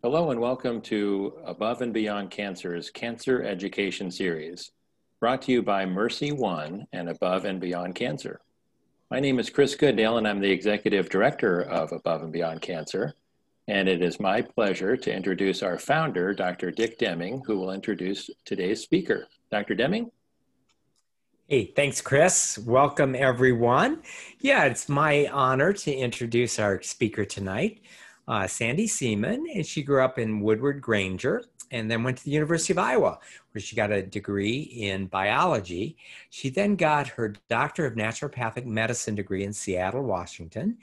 Hello and welcome to Above and Beyond Cancer's Cancer Education Series, brought to you by MercyOne and Above and Beyond Cancer. My name is Chris Goodale and I'm the Executive Director of Above and Beyond Cancer. And it is my pleasure to introduce our founder, Dr. Dick Deming, who will introduce today's speaker. Dr. Deming? Hey, thanks, Chris. Welcome, everyone. Yeah, it's my honor to introduce our speaker tonight, Sandy Seeman, and she grew up in Woodward Granger and then went to the University of Iowa, where she got a degree in biology. She then got her Doctor of Naturopathic Medicine degree in Seattle, Washington,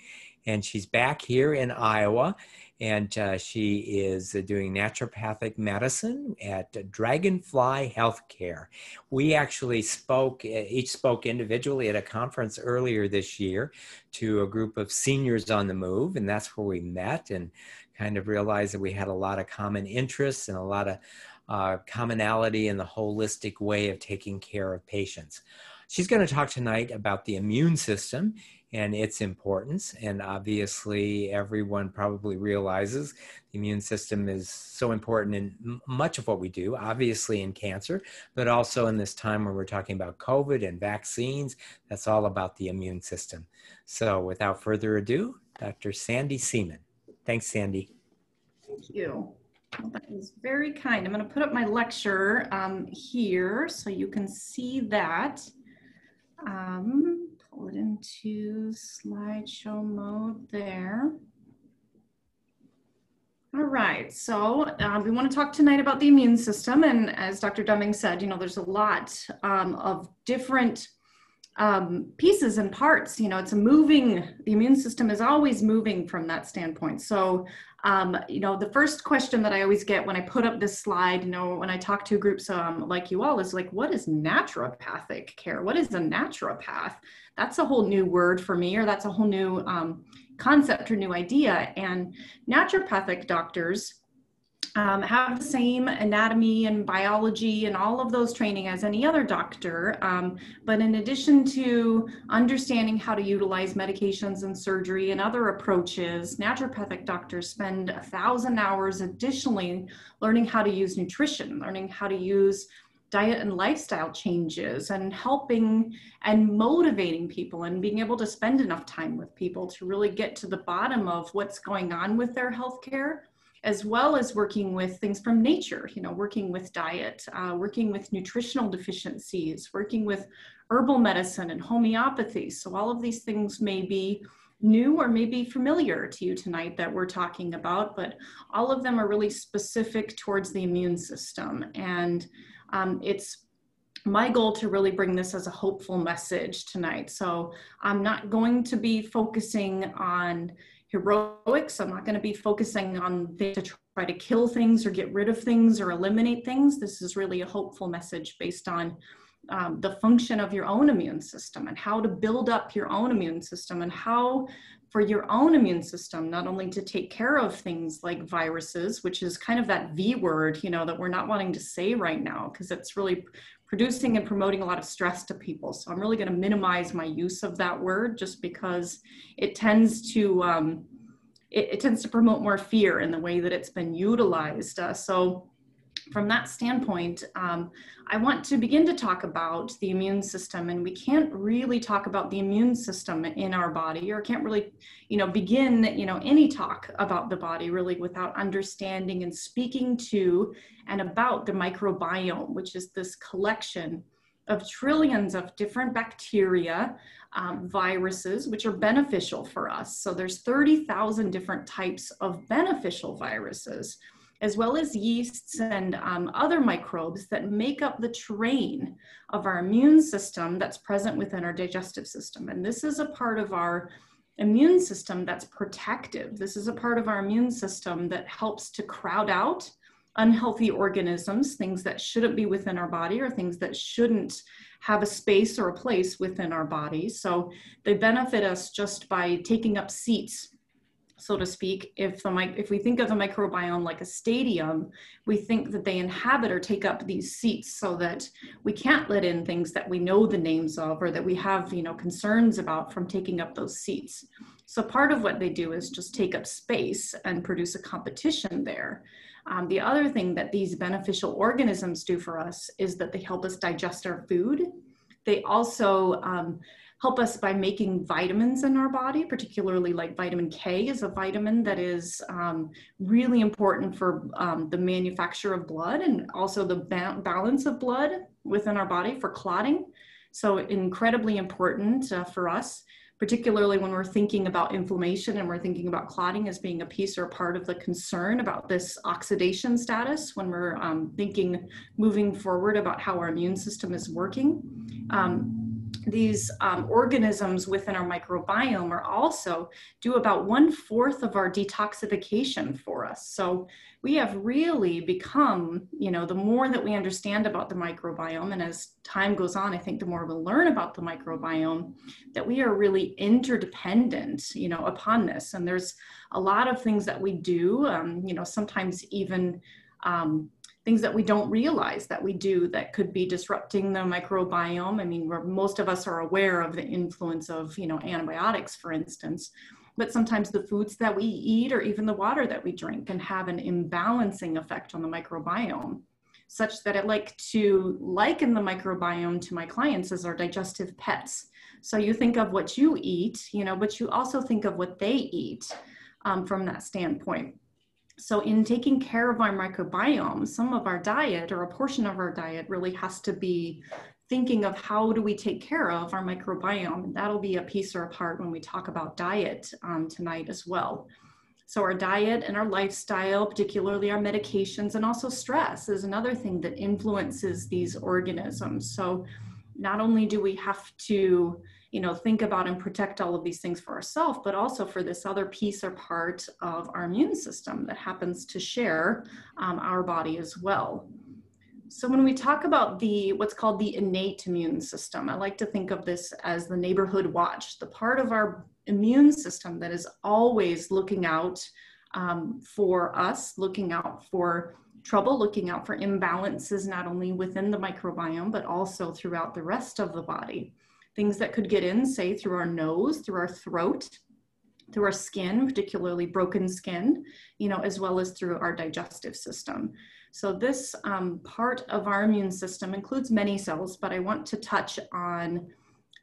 and she's back here in Iowa, and she is doing naturopathic medicine at Dragonfly Healthcare. We actually each spoke individually at a conference earlier this year to a group of seniors on the move, and that's where we met and kind of realized that we had a lot of common interests and a lot of commonality in the holistic way of taking care of patients. She's going to talk tonight about the immune system and its importance. And obviously, everyone probably realizes the immune system is so important in much of what we do, obviously in cancer, but also in this time when we're talking about COVID and vaccines. That's all about the immune system. So without further ado, Dr. Sandy Seeman. Thanks, Sandy. Thank you. Well, that was very kind. I'm going to put up my lecture here so you can see that. Pull it into slideshow mode there. All right, so we want to talk tonight about the immune system. And as Dr. Deming said, there's a lot of different pieces and parts. The immune system is always moving from that standpoint. So, the first question that I always get when I put up this slide, when I talk to groups like you all is like, what is naturopathic care? What is a naturopath? That's a whole new word for me, or that's a whole new concept or new idea. And naturopathic doctors have the same anatomy and biology and all of those training as any other doctor. But in addition to understanding how to utilize medications and surgery and other approaches, naturopathic doctors spend 1,000 hours additionally learning how to use nutrition, learning how to use diet and lifestyle changes, and helping and motivating people and being able to spend enough time with people to really get to the bottom of what's going on with their healthcare, as well as working with things from nature, working with diet, working with nutritional deficiencies, working with herbal medicine and homeopathy. So all of these things may be new or may be familiar to you tonight that we're talking about, but all of them are really specific towards the immune system. And it's my goal to really bring this as a hopeful message tonight. So I'm not going to be focusing on heroics. I'm not going to be focusing on to try to kill things or get rid of things or eliminate things. This is really a hopeful message based on the function of your own immune system and how to build up your own immune system, and how for your own immune system, not only to take care of things like viruses, which is kind of that V word, that we're not wanting to say right now because it's really producing and promoting a lot of stress to people. So I'm really going to minimize my use of that word just because it tends to it tends to promote more fear in the way that it's been utilized. So from that standpoint, I want to begin to talk about the immune system, and we can't really talk about the immune system in our body, or can't really, begin, any talk about the body really without understanding and speaking to and about the microbiome, which is this collection of trillions of different bacteria, viruses, which are beneficial for us. So there's 30,000 different types of beneficial viruses, as well as yeasts and other microbes that make up the terrain of our immune system that's present within our digestive system. And this is a part of our immune system that's protective. This is a part of our immune system that helps to crowd out unhealthy organisms, things that shouldn't be within our body or things that shouldn't have a space or a place within our body. So they benefit us just by taking up seats so to speak. If we think of the microbiome like a stadium, we think that they inhabit or take up these seats so that we can't let in things that we know the names of or that we have, concerns about from taking up those seats. So part of what they do is just take up space and produce a competition there. The other thing that these beneficial organisms do for us is that they help us digest our food. They also help us by making vitamins in our body, particularly like vitamin K is a vitamin that is really important for the manufacture of blood and also the balance of blood within our body for clotting. So incredibly important for us, particularly when we're thinking about inflammation and we're thinking about clotting as being a piece or a part of the concern about this oxidation status when we're thinking moving forward about how our immune system is working. These organisms within our microbiome are also do about 1/4 of our detoxification for us. So we have really become, the more that we understand about the microbiome, and as time goes on, I think the more we'll learn about the microbiome, that we are really interdependent, upon this. And there's a lot of things that we do, sometimes even things that we don't realize that we do that could be disrupting the microbiome. I mean, most of us are aware of the influence of, antibiotics, for instance, but sometimes the foods that we eat or even the water that we drink can have an imbalancing effect on the microbiome, such that I like to liken the microbiome to my clients as our digestive pets. So you think of what you eat, but you also think of what they eat from that standpoint. So in taking care of our microbiome, some of our diet or a portion of our diet really has to be thinking of how do we take care of our microbiome. And that'll be a piece or a part when we talk about diet tonight as well. So our diet and our lifestyle, particularly our medications, and also stress is another thing that influences these organisms. So not only do we have to think about and protect all of these things for ourselves, but also for this other piece or part of our immune system that happens to share our body as well. So when we talk about what's called the innate immune system, I like to think of this as the neighborhood watch, the part of our immune system that is always looking out for us, looking out for trouble, looking out for imbalances, not only within the microbiome, but also throughout the rest of the body. Things that could get in, say, through our nose, through our throat, through our skin, particularly broken skin, as well as through our digestive system. So this part of our immune system includes many cells, but I want to touch on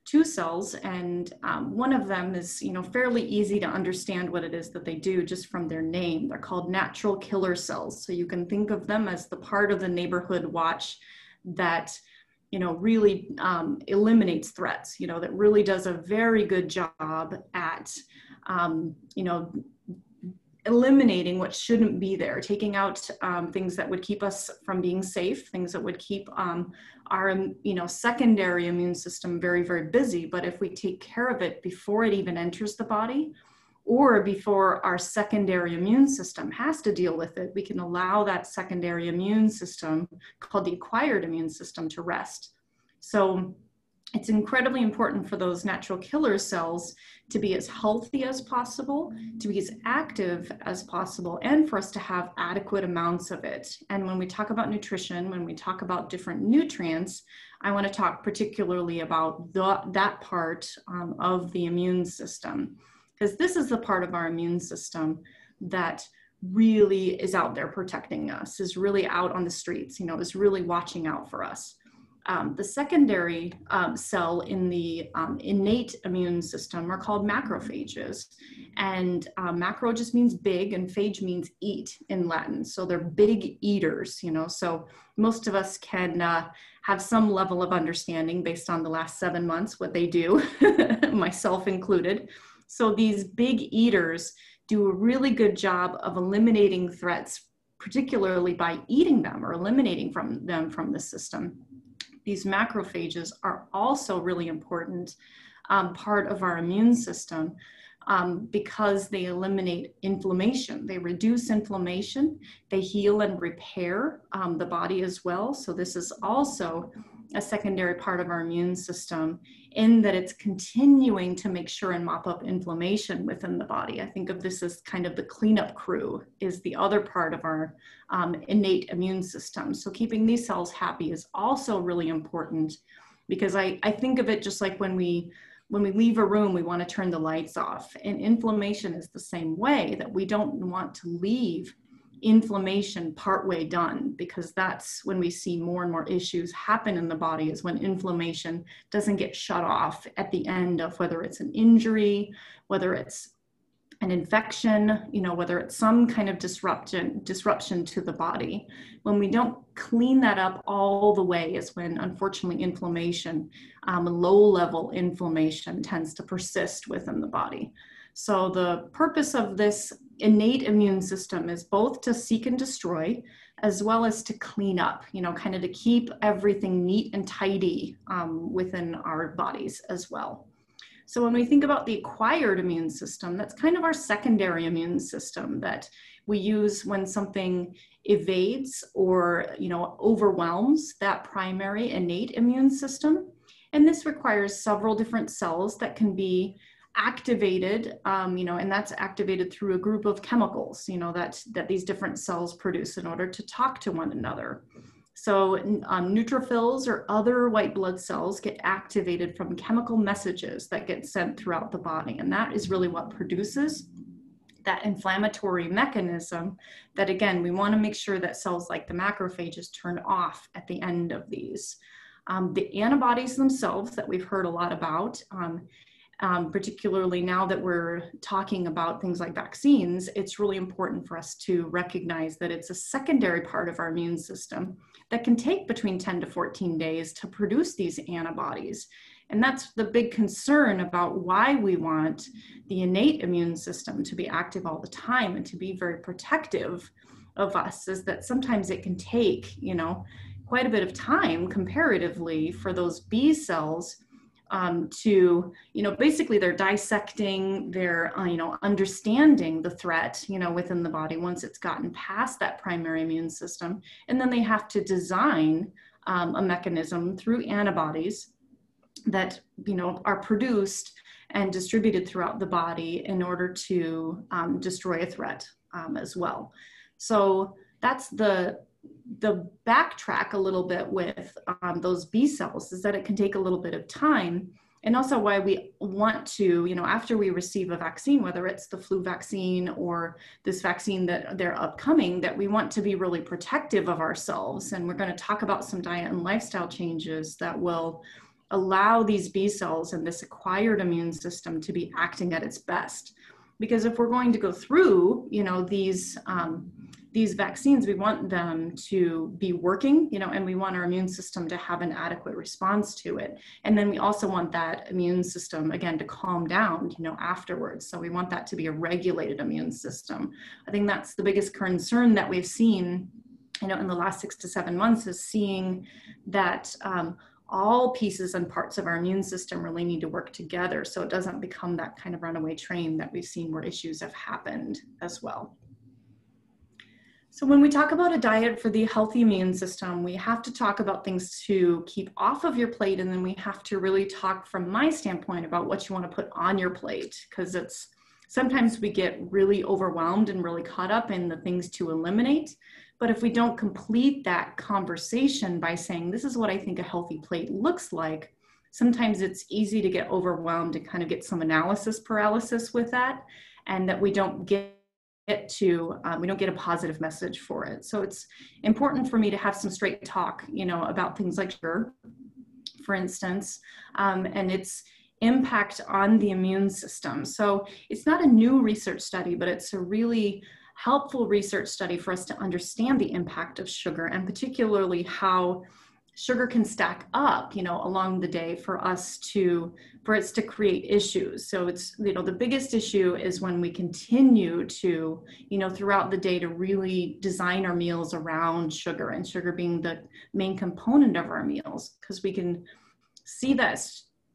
2 cells, and one of them is, fairly easy to understand what it is that they do just from their name. They're called natural killer cells. So you can think of them as the part of the neighborhood watch that really eliminates threats, that really does a very good job at, eliminating what shouldn't be there, taking out things that would keep us from being safe, things that would keep our, secondary immune system very, very busy. But if we take care of it before it even enters the body, or before our secondary immune system has to deal with it, we can allow that secondary immune system, called the acquired immune system, to rest. So it's incredibly important for those natural killer cells to be as healthy as possible, to be as active as possible, and for us to have adequate amounts of it. And when we talk about nutrition, when we talk about different nutrients, I want to talk particularly about that part of the immune system, because this is the part of our immune system that really is out there protecting us, is really out on the streets, is really watching out for us. The secondary cell in the innate immune system are called macrophages. And macro just means big, and phage means eat in Latin. So they're big eaters, so most of us can have some level of understanding based on the last 7 months, what they do, myself included. So these big eaters do a really good job of eliminating threats, particularly by eating them or eliminating them from the system. These macrophages are also really important part of our immune system because they eliminate inflammation. They reduce inflammation. They heal and repair the body as well. So this is also a secondary part of our immune system in that it's continuing to make sure and mop up inflammation within the body. I think of this as kind of the cleanup crew is the other part of our innate immune system. So keeping these cells happy is also really important, because I think of it just like when we leave a room, we want to turn the lights off. And inflammation is the same way, that we don't want to leave inflammation partway done, because that's when we see more and more issues happen in the body, is when inflammation doesn't get shut off at the end of whether it's an injury, whether it's an infection, you know, whether it's some kind of disruption to the body. When we don't clean that up all the way is when, unfortunately, inflammation, low-level inflammation tends to persist within the body. So the purpose of this innate immune system is both to seek and destroy, as well as to clean up, you know, kind of to keep everything neat and tidy within our bodies as well. So when we think about the acquired immune system, that's kind of our secondary immune system that we use when something evades or, you know, overwhelms that primary innate immune system. And this requires several different cells that can be activated, you know, and that's activated through a group of chemicals, you know, that these different cells produce in order to talk to one another. So neutrophils or other white blood cells get activated from chemical messages that get sent throughout the body. And that is really what produces that inflammatory mechanism that, again, we want to make sure that cells like the macrophages turn off at the end of these. The antibodies themselves that we've heard a lot about, particularly now that we're talking about things like vaccines, it's really important for us to recognize that it's a secondary part of our immune system that can take between 10 to 14 days to produce these antibodies. And that's the big concern about why we want the innate immune system to be active all the time and to be very protective of us, is that sometimes it can take, you know, quite a bit of time comparatively for those B cells to, you know, basically they're dissecting, they're, you know, understanding the threat, you know, within the body once it's gotten past that primary immune system. And then they have to design a mechanism through antibodies that, you know, are produced and distributed throughout the body in order to destroy a threat as well. So that's the backtrack a little bit with those B cells, is that it can take a little bit of time. And also why we want to, you know, after we receive a vaccine, whether it's the flu vaccine or this vaccine that they're upcoming, that we want to be really protective of ourselves. And we're going to talk about some diet and lifestyle changes that will allow these B cells and this acquired immune system to be acting at its best. Because if we're going to go through, you know, these vaccines, we want them to be working, you know, and we want our immune system to have an adequate response to it. And then we also want that immune system, again, to calm down, you know, afterwards. So we want that to be a regulated immune system. I think that's the biggest concern that we've seen, you know, in the last 6 to 7 months, is seeing that all pieces and parts of our immune system really need to work together, so it doesn't become that kind of runaway train that we've seen where issues have happened as well. So when we talk about a diet for the healthy immune system, we have to talk about things to keep off of your plate, and then we have to really talk from my standpoint about what you want to put on your plate, because it's sometimes we get really overwhelmed and really caught up in the things to eliminate. But if we don't complete that conversation by saying, this is what I think a healthy plate looks like, sometimes it's easy to get overwhelmed and kind of get some analysis paralysis with that, and that we don't get a positive message for it. So it's important for me to have some straight talk, you know, about things like sugar, for instance, and its impact on the immune system. So it's not a new research study, but it's a really helpful research study for us to understand the impact of sugar, and particularly how sugar can stack up, you know, along the day for it to create issues. So it's, you know, the biggest issue is when we continue to, you know, throughout the day to really design our meals around sugar, and sugar being the main component of our meals, because we can see that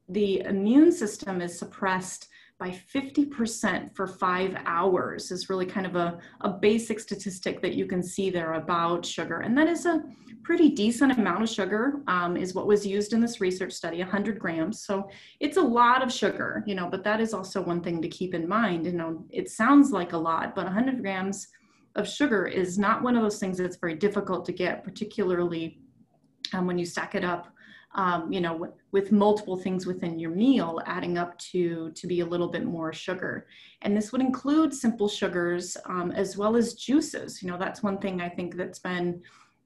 the immune system is suppressed by 50% for 5 hours is really kind of a basic statistic that you can see there about sugar. And that is a pretty decent amount of sugar, is what was used in this research study, 100 grams. So it's a lot of sugar, you know, but that is also one thing to keep in mind. You know, it sounds like a lot, but 100 grams of sugar is not one of those things that's very difficult to get, particularly when you stack it up, you know, with multiple things within your meal, adding up to be a little bit more sugar. And this would include simple sugars, as well as juices. You know, that's one thing I think that's been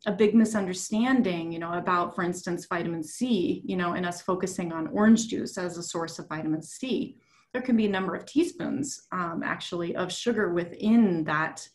a big misunderstanding, you know, about, for instance, vitamin C, you know, and us focusing on orange juice as a source of vitamin C. There can be a number of teaspoons, actually, of sugar within that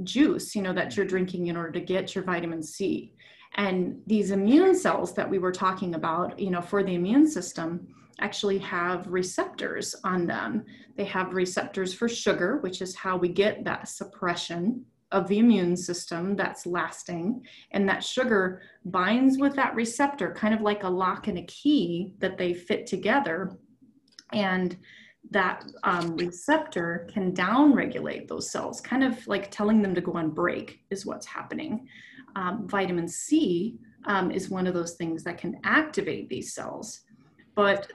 juice, you know, that you're drinking in order to get your vitamin C. And these immune cells that we were talking about, you know, for the immune system actually have receptors on them. They have receptors for sugar, which is how we get that suppression of the immune system that's lasting. And that sugar binds with that receptor, kind of like a lock and a key that they fit together. And that receptor can downregulate those cells, kind of like telling them to go on break is what's happening. Vitamin C is one of those things that can activate these cells. But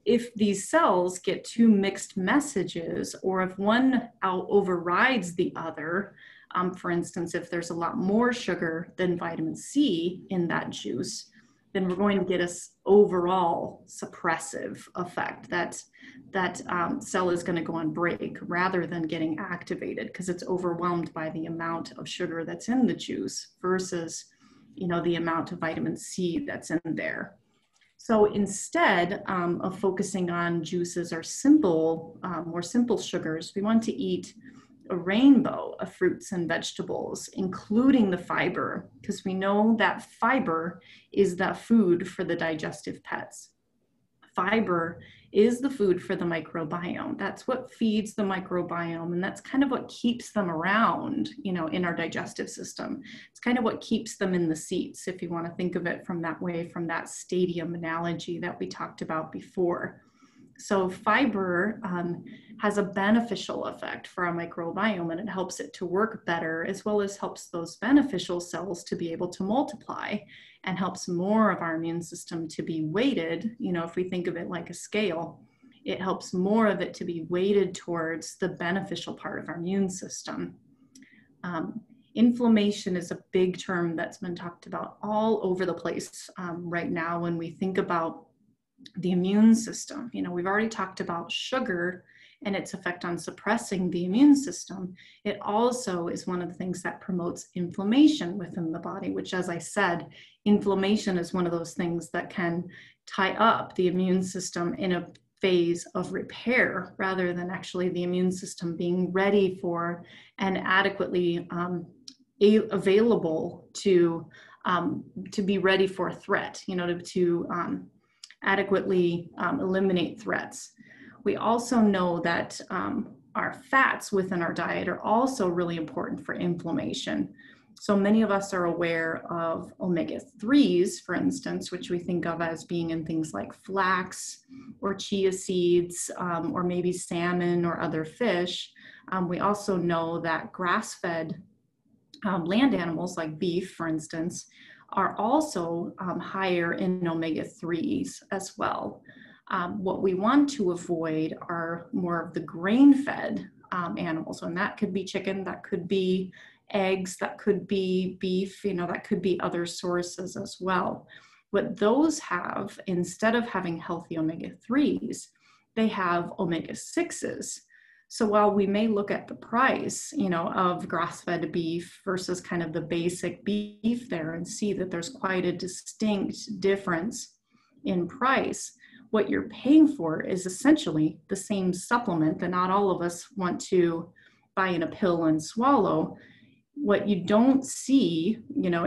if these cells get two mixed messages, or if one overrides the other, for instance, if there's a lot more sugar than vitamin C in that juice, then we're going to get a overall suppressive effect. That cell is going to go on break rather than getting activated, because it's overwhelmed by the amount of sugar that's in the juice versus, you know, the amount of vitamin C that's in there. So instead of focusing on juices or simple, more simple sugars, we want to eat a rainbow of fruits and vegetables, including the fiber, because we know that fiber is the food for the digestive pets. Fiber is the food for the microbiome. That's what feeds the microbiome, and that's kind of what keeps them around, you know, in our digestive system. It's kind of what keeps them in the seats, if you want to think of it from that way, from that stadium analogy that we talked about before. So fiber has a beneficial effect for our microbiome, and it helps it to work better, as well as helps those beneficial cells to be able to multiply, and helps more of our immune system to be weighted. You know, if we think of it like a scale, it helps more of it to be weighted towards the beneficial part of our immune system. Inflammation is a big term that's been talked about all over the place right now when we think about the immune system. You know, we've already talked about sugar and its effect on suppressing the immune system. It also is one of the things that promotes inflammation within the body, which, as I said, inflammation is one of those things that can tie up the immune system in a phase of repair, rather than actually the immune system being ready for and adequately available to be ready for a threat, you know, to adequately eliminate threats. We also know that our fats within our diet are also really important for inflammation. So many of us are aware of omega-3s, for instance, which we think of as being in things like flax or chia seeds, or maybe salmon or other fish. We also know that grass-fed land animals like beef, for instance, are also higher in omega-3s as well. What we want to avoid are more of the grain-fed animals, and that could be chicken, that could be eggs, that could be beef, you know, that could be other sources as well. What those have, instead of having healthy omega-3s, they have omega-6s. So while we may look at the price, you know, of grass-fed beef versus kind of the basic beef there and see that there's quite a distinct difference in price, what you're paying for is essentially the same supplement that not all of us want to buy in a pill and swallow. What you don't see, you know,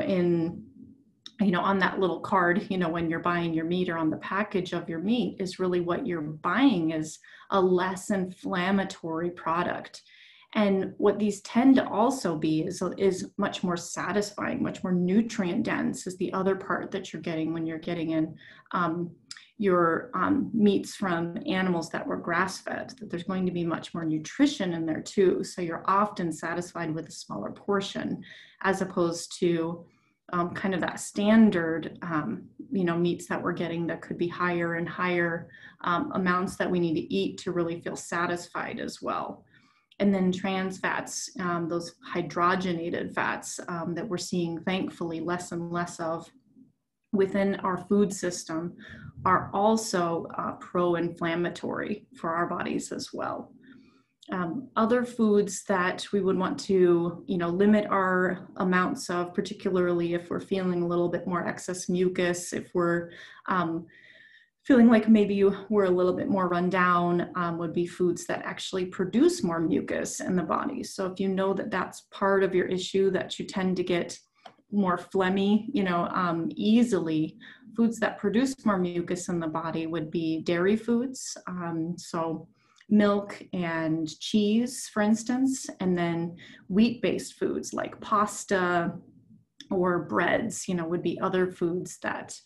on that little card, you know, when you're buying your meat or on the package of your meat, is really what you're buying is a less inflammatory product. And what these tend to also be is much more satisfying, much more nutrient dense is the other part that you're getting when you're getting in your meats from animals that were grass-fed, that there's going to be much more nutrition in there too. So you're often satisfied with a smaller portion, as opposed to kind of that standard, meats that we're getting that could be higher and higher amounts that we need to eat to really feel satisfied as well. And then trans fats, those hydrogenated fats that we're seeing, thankfully, less and less of within our food system, are also pro-inflammatory for our bodies as well. Other foods that we would want to, limit our amounts of, particularly if we're feeling a little bit more excess mucus, if we're feeling like maybe we're a little bit more run down, would be foods that actually produce more mucus in the body. So if you know that that's part of your issue, that you tend to get more phlegmy, easily, foods that produce more mucus in the body would be dairy foods. So milk and cheese, for instance, and then wheat-based foods like pasta or breads, would be other foods that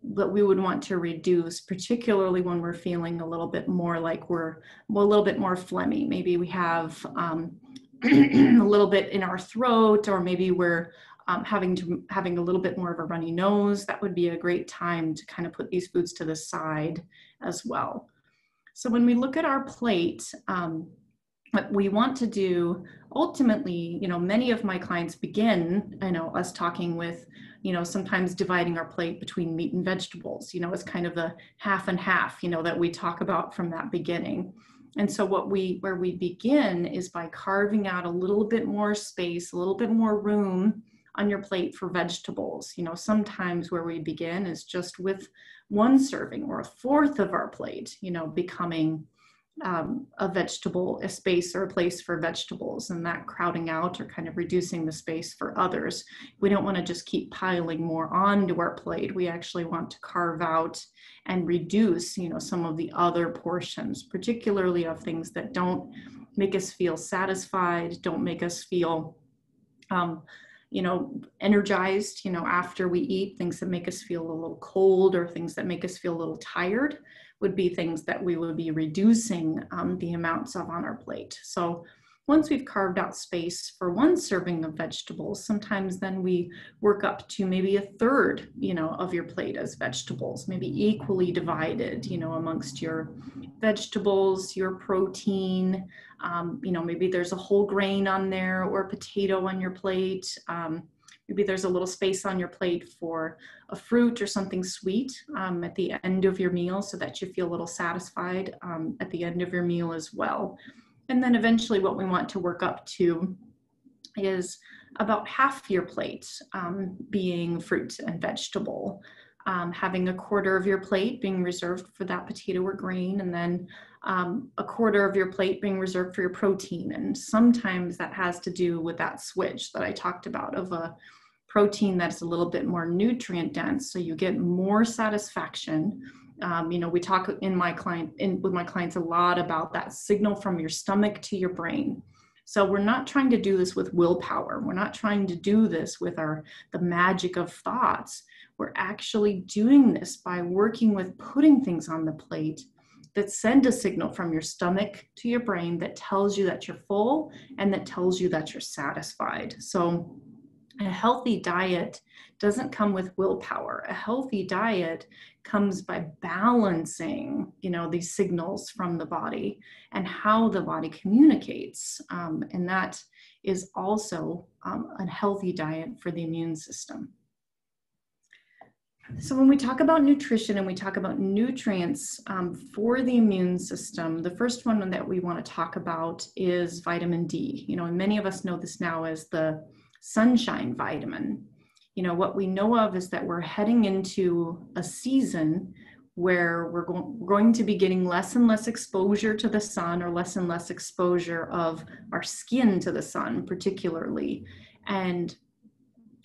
we would want to reduce, particularly when we're feeling a little bit more like we're a little bit more phlegmy. Maybe we have a little bit in our throat, or maybe we're having a little bit more of a runny nose. That would be a great time to kind of put these foods to the side as well. So when we look at our plate, what we want to do ultimately, many of my clients begin, us talking with, sometimes dividing our plate between meat and vegetables, it's kind of a half and half, that we talk about from that beginning. And so where we begin is by carving out a little bit more space, a little bit more room on your plate for vegetables. Sometimes where we begin is just with one serving or a fourth of our plate, becoming a space or a place for vegetables, and that crowding out or kind of reducing the space for others. We don't want to just keep piling more onto our plate. We actually want to carve out and reduce, some of the other portions, particularly of things that don't make us feel satisfied, don't make us feel energized, after we eat. Things that make us feel a little cold or things that make us feel a little tired would be things that we would be reducing the amounts of on our plate. So once we've carved out space for one serving of vegetables, sometimes then we work up to maybe a third, of your plate as vegetables, maybe equally divided, amongst your vegetables, your protein, maybe there's a whole grain on there or a potato on your plate. Maybe there's a little space on your plate for a fruit or something sweet at the end of your meal, so that you feel a little satisfied at the end of your meal as well. And then eventually what we want to work up to is about half your plate being fruit and vegetable, having a quarter of your plate being reserved for that potato or grain, and then a quarter of your plate being reserved for your protein. And sometimes that has to do with that switch that I talked about of a protein that's a little bit more nutrient dense, so you get more satisfaction. We talk with my clients a lot about that signal from your stomach to your brain. So we're not trying to do this with willpower. We're not trying to do this with the magic of thoughts. We're actually doing this by working with putting things on the plate that send a signal from your stomach to your brain that tells you that you're full and that tells you that you're satisfied. So a healthy diet doesn't come with willpower. A healthy diet comes by balancing, these signals from the body and how the body communicates. And that is also a healthy diet for the immune system. So when we talk about nutrition and we talk about nutrients for the immune system, the first one that we want to talk about is vitamin D. And many of us know this now as the sunshine vitamin. What we know of is that we're heading into a season where we're going to be getting less and less exposure to the sun, or less and less exposure of our skin to the sun particularly. And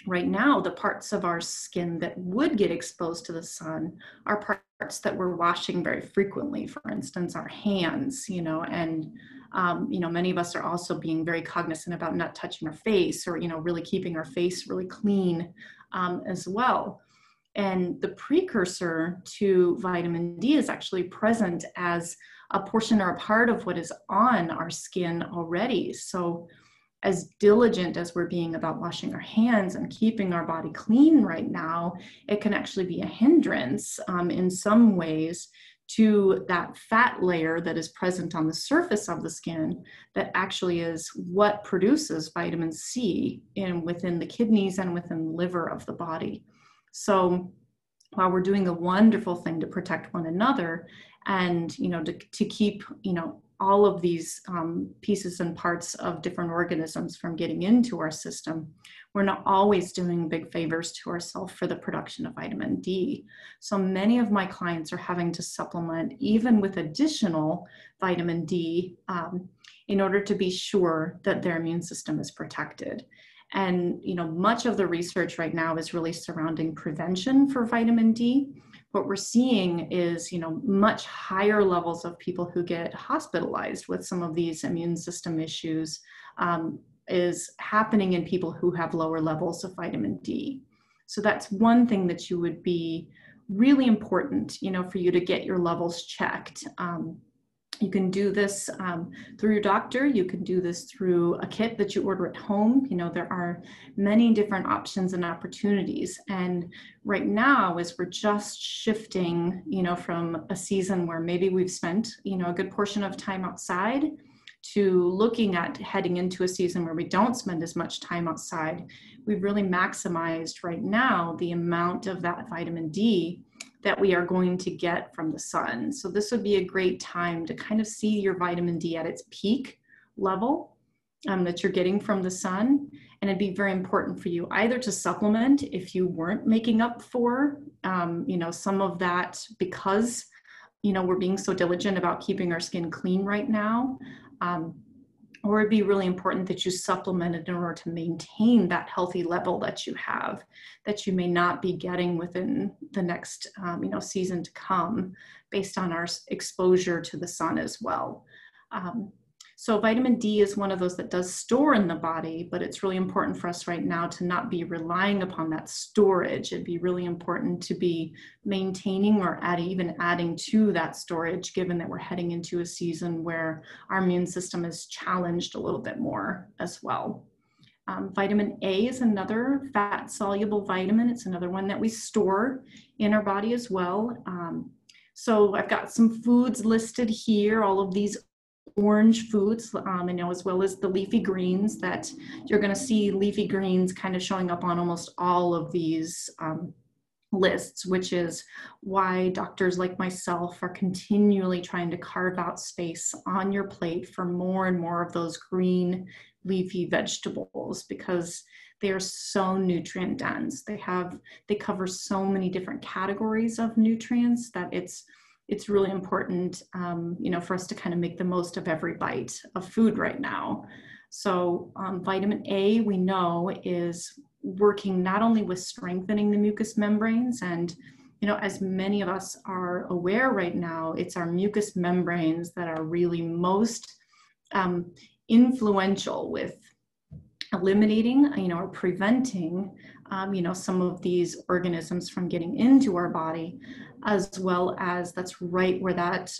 right now, the parts of our skin that would get exposed to the sun are parts that we're washing very frequently. For instance, our hands, and many of us are also being very cognizant about not touching our face, or, really keeping our face really clean as well. And the precursor to vitamin D is actually present as a portion or a part of what is on our skin already. So as diligent as we're being about washing our hands and keeping our body clean right now, it can actually be a hindrance in some ways to that fat layer that is present on the surface of the skin that actually is what produces vitamin C within the kidneys and within the liver of the body. So while we're doing a wonderful thing to protect one another and, to keep, all of these pieces and parts of different organisms from getting into our system, we're not always doing big favors to ourselves for the production of vitamin D. So many of my clients are having to supplement even with additional vitamin D in order to be sure that their immune system is protected. And, much of the research right now is really surrounding prevention for vitamin D. What we're seeing is, much higher levels of people who get hospitalized with some of these immune system issues is happening in people who have lower levels of vitamin D. So that's one thing that you would be really important, for you to get your levels checked. You can do this through your doctor. You can do this through a kit that you order at home. There are many different options and opportunities. And right now, as we're just shifting, from a season where maybe we've spent, a good portion of time outside to looking at heading into a season where we don't spend as much time outside, we've really maximized right now the amount of that vitamin D that we are going to get from the sun. So this would be a great time to kind of see your vitamin D at its peak level that you're getting from the sun. And it'd be very important for you either to supplement if you weren't making up for, some of that because, we're being so diligent about keeping our skin clean right now. Or it'd be really important that you supplement it in order to maintain that healthy level that you have, that you may not be getting within the next, season to come based on our exposure to the sun as well. So vitamin D is one of those that does store in the body, but it's really important for us right now to not be relying upon that storage. It'd be really important to be maintaining or even adding to that storage, given that we're heading into a season where our immune system is challenged a little bit more as well. Vitamin A is another fat-soluble vitamin. It's another one that we store in our body as well. So I've got some foods listed here, all of these orange foods, as well as the leafy greens that you're going to see leafy greens kind of showing up on almost all of these lists, which is why doctors like myself are continually trying to carve out space on your plate for more and more of those green leafy vegetables because they are so nutrient dense. They cover so many different categories of nutrients that it's really important, for us to kind of make the most of every bite of food right now. So vitamin A, we know, is working not only with strengthening the mucous membranes, and, as many of us are aware right now, it's our mucous membranes that are really most influential with eliminating, or preventing, some of these organisms from getting into our body, as well as that's right where that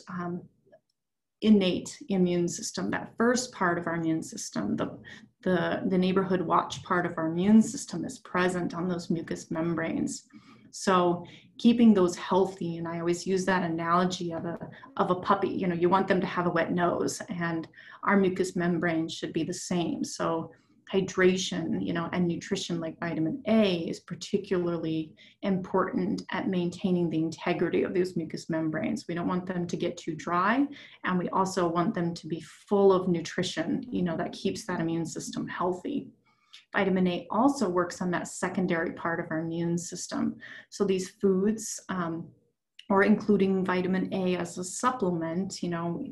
innate immune system, that first part of our immune system, the neighborhood watch part of our immune system is present on those mucous membranes. So keeping those healthy, and I always use that analogy of a puppy, you want them to have a wet nose, and our mucous membranes should be the same. So hydration, and nutrition like vitamin A is particularly important at maintaining the integrity of those mucous membranes. We don't want them to get too dry, and we also want them to be full of nutrition, that keeps that immune system healthy. Vitamin A also works on that secondary part of our immune system. So these foods, or including vitamin A as a supplement,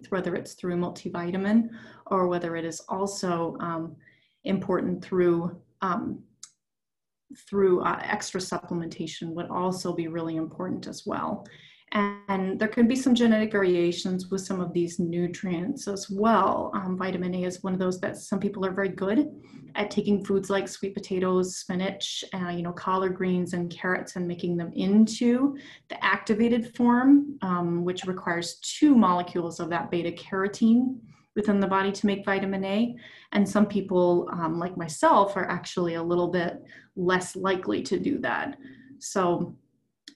whether it's through multivitamin or whether it is also important through extra supplementation, would also be really important as well. And there can be some genetic variations with some of these nutrients as well. Vitamin A is one of those that some people are very good at taking foods like sweet potatoes, spinach, collard greens and carrots and making them into the activated form, which requires 2 molecules of that beta carotene within the body to make vitamin A. And some people, like myself, are actually a little bit less likely to do that. So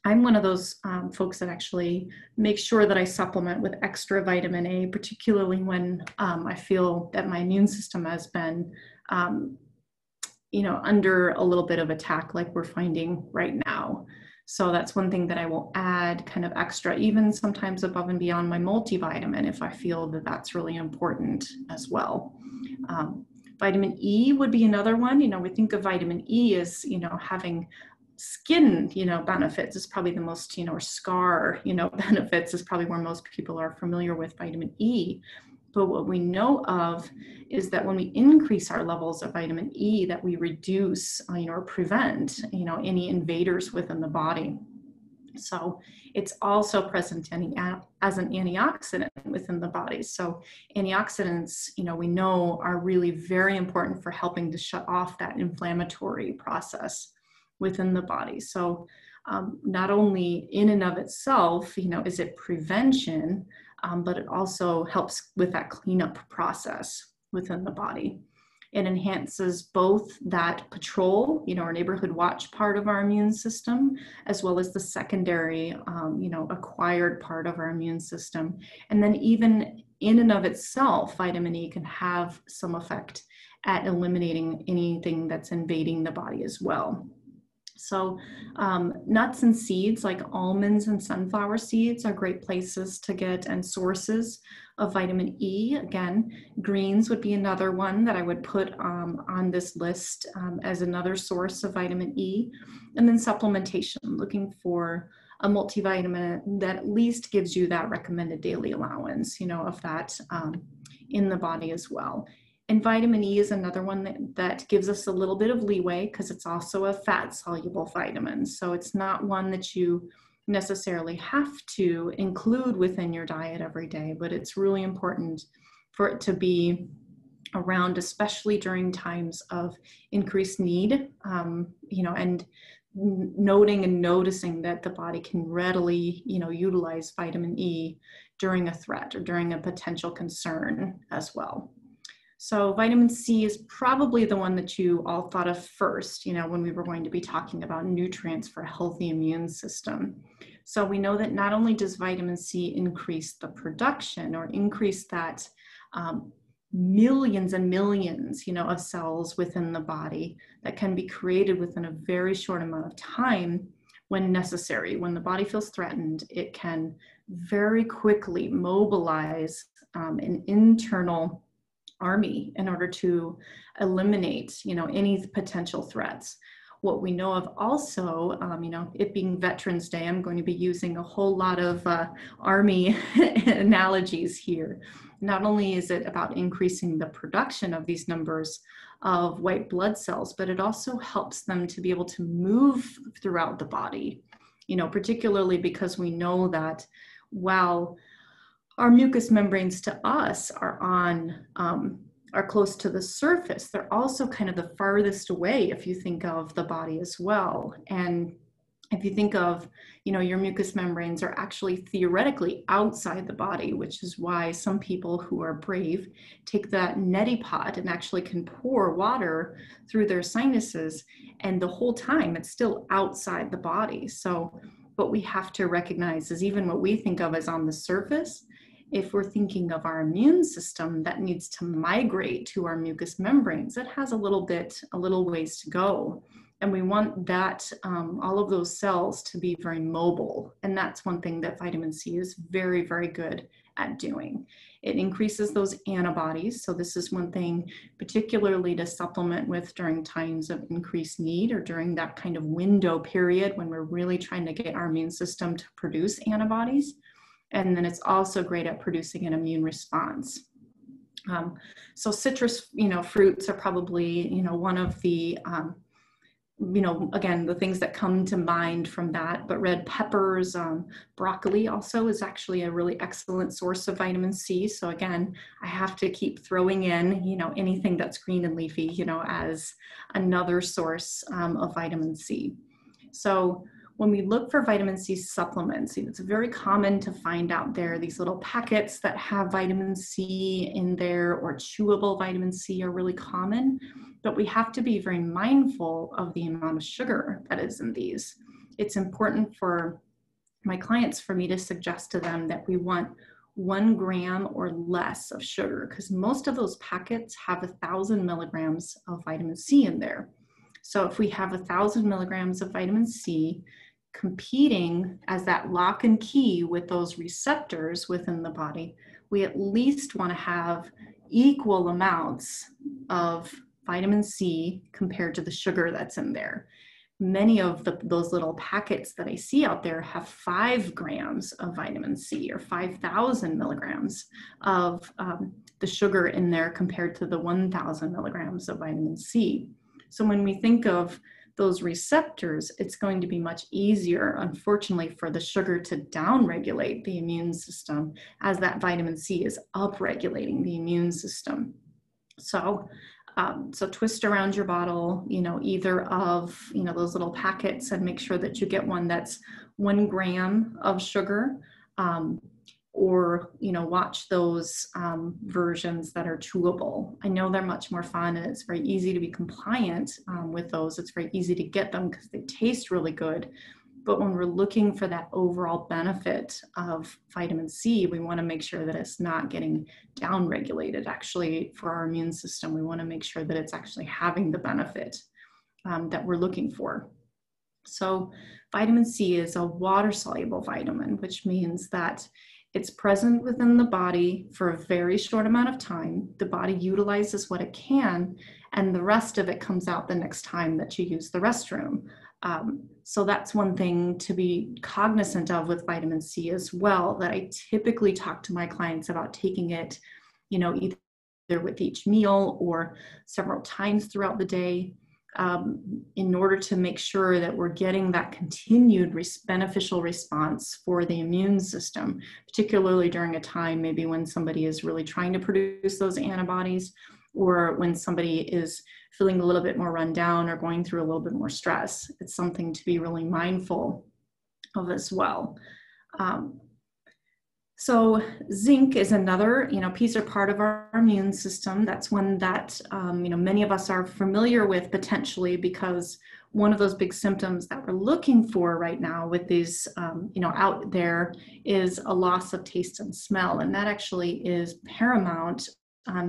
I'm one of those folks that actually make sure that I supplement with extra vitamin A, particularly when I feel that my immune system has been, under a little bit of attack like we're finding right now. So that's one thing that I will add kind of extra, even sometimes above and beyond my multivitamin, if I feel that that's really important as well. Vitamin E would be another one. We think of vitamin E as, having skin, benefits is probably the most, or scar, benefits is probably where most people are familiar with vitamin E. But what we know of is that when we increase our levels of vitamin E, that we reduce, or prevent, any invaders within the body. So it's also present as an antioxidant within the body. So antioxidants, we know are really very important for helping to shut off that inflammatory process within the body. So not only in and of itself, is it prevention, but it also helps with that cleanup process within the body. It enhances both that patrol, our neighborhood watch part of our immune system, as well as the secondary, acquired part of our immune system. And then even in and of itself, vitamin E can have some effect at eliminating anything that's invading the body as well. So nuts and seeds like almonds and sunflower seeds are great places to get and sources of vitamin E. Again, greens would be another one that I would put on this list as another source of vitamin E. And then supplementation, looking for a multivitamin that at least gives you that recommended daily allowance, of that in the body as well. And vitamin E is another one that gives us a little bit of leeway because it's also a fat-soluble vitamin. So it's not one that you necessarily have to include within your diet every day, but it's really important for it to be around, especially during times of increased need, and noting and noticing that the body can readily, utilize vitamin E during a threat or during a potential concern as well. So vitamin C is probably the one that you all thought of first, when we were going to be talking about nutrients for a healthy immune system. So we know that not only does vitamin C increase the production or increase that millions and millions, of cells within the body that can be created within a very short amount of time when necessary. When the body feels threatened, it can very quickly mobilize an internal army in order to eliminate, any potential threats. What we know of also, it being Veterans Day, I'm going to be using a whole lot of army analogies here. Not only is it about increasing the production of these numbers of white blood cells, but it also helps them to be able to move throughout the body, particularly because we know that while our mucous membranes to us are close to the surface, they're also kind of the farthest away if you think of the body as well. And if you think of, your mucous membranes are actually theoretically outside the body, which is why some people who are brave take that neti pot and actually can pour water through their sinuses, and the whole time it's still outside the body. So what we have to recognize is even what we think of as on the surface, if we're thinking of our immune system that needs to migrate to our mucous membranes, it has a little ways to go. And we want that, all of those cells to be very mobile. And that's one thing that vitamin C is very, very good at doing. It increases those antibodies. So this is one thing particularly to supplement with during times of increased need or during that kind of window period when we're really trying to get our immune system to produce antibodies. And then it's also great at producing an immune response. So citrus, fruits are probably, one of the again, the things that come to mind from that, but red peppers, broccoli also is actually a really excellent source of vitamin C. So again, I have to keep throwing in, anything that's green and leafy, as another source of vitamin C. So when we look for vitamin C supplements, it's very common to find out there these little packets that have vitamin C in there, or chewable vitamin C are really common, but we have to be very mindful of the amount of sugar that is in these. It's important for my clients for me to suggest to them that we want 1 gram or less of sugar, because most of those packets have 1,000 milligrams of vitamin C in there. So if we have 1,000 milligrams of vitamin C competing as that lock and key with those receptors within the body, we at least want to have equal amounts of vitamin C compared to the sugar that's in there. Many of those little packets that I see out there have 5 grams of vitamin C, or 5,000 milligrams of the sugar in there compared to the 1,000 milligrams of vitamin C. So when we think of those receptors, it's going to be much easier, unfortunately, for the sugar to downregulate the immune system as that vitamin C is upregulating the immune system. So twist around your bottle, either of, those little packets, and make sure that you get one that's 1 gram of sugar, or, watch those versions that are chewable. I know they're much more fun, and it's very easy to be compliant with those. It's very easy to get them because they taste really good. But when we're looking for that overall benefit of vitamin C, we want to make sure that it's not getting downregulated actually for our immune system. We want to make sure that it's actually having the benefit that we're looking for. So vitamin C is a water-soluble vitamin, which means that it's present within the body for a very short amount of time. The body utilizes what it can, and the rest of it comes out the next time that you use the restroom. So that's one thing to be cognizant of with vitamin C as well, that I typically talk to my clients about taking it, either with each meal or several times throughout the day, in order to make sure that we're getting that continued beneficial response for the immune system, particularly during a time maybe when somebody is really trying to produce those antibodies, or when somebody is feeling a little bit more run down or going through a little bit more stress. It's something to be really mindful of as well. So zinc is another, piece or part of our immune system. That's one that, many of us are familiar with potentially, because one of those big symptoms that we're looking for right now with these, out there, is a loss of taste and smell. And that actually is paramount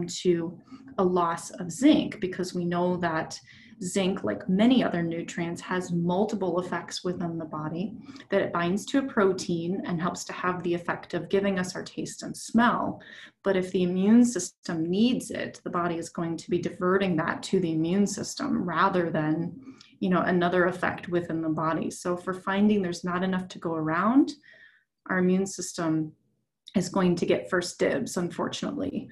to a loss of zinc, because we know that zinc, like many other nutrients, has multiple effects within the body, that it binds to a protein and helps to have the effect of giving us our taste and smell. But if the immune system needs it, the body is going to be diverting that to the immune system rather than, another effect within the body. So if we're finding there's not enough to go around, our immune system is going to get first dibs, unfortunately.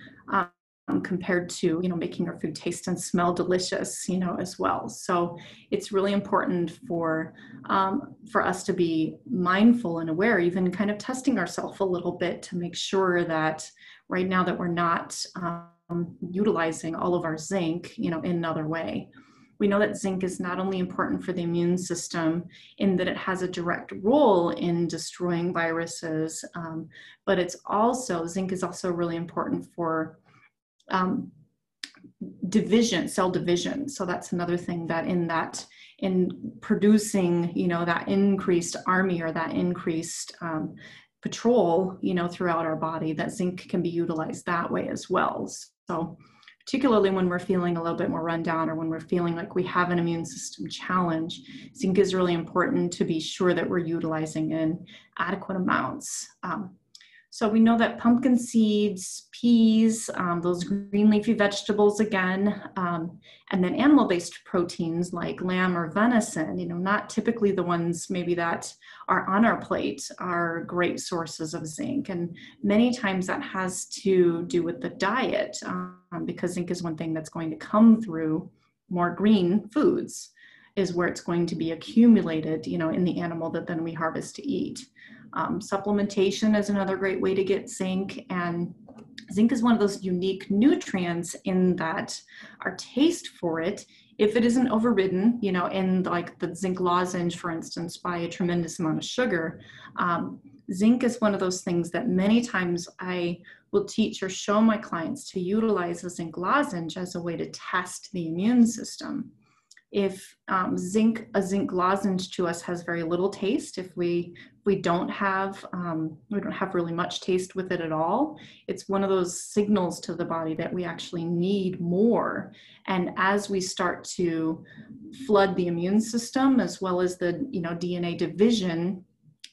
Compared to, making our food taste and smell delicious, as well. So it's really important for us to be mindful and aware, even kind of testing ourselves a little bit to make sure that right now that we're not utilizing all of our zinc, in another way. We know that zinc is not only important for the immune system in that it has a direct role in destroying viruses, but zinc is also really important for cell division. So that's another thing that in producing, that increased army or that increased patrol, throughout our body, that zinc can be utilized that way as well. So particularly when we're feeling a little bit more run down, or when we're feeling like we have an immune system challenge, zinc is really important to be sure that we're utilizing in adequate amounts. So we know that pumpkin seeds, peas, those green leafy vegetables again, and then animal-based proteins like lamb or venison, not typically the ones maybe that are on our plate, are great sources of zinc. And many times that has to do with the diet, because zinc is one thing that's going to come through more green foods. is where it's going to be accumulated, in the animal that then we harvest to eat. Supplementation is another great way to get zinc, and zinc is one of those unique nutrients in that our taste for it, if it isn't overridden, in like the zinc lozenge, for instance, by a tremendous amount of sugar, zinc is one of those things that many times I will teach or show my clients to utilize a zinc lozenge as a way to test the immune system. If a zinc lozenge to us has very little taste, if we don't have really much taste with it at all, it's one of those signals to the body that we actually need more. And as we start to flood the immune system, as well as the DNA division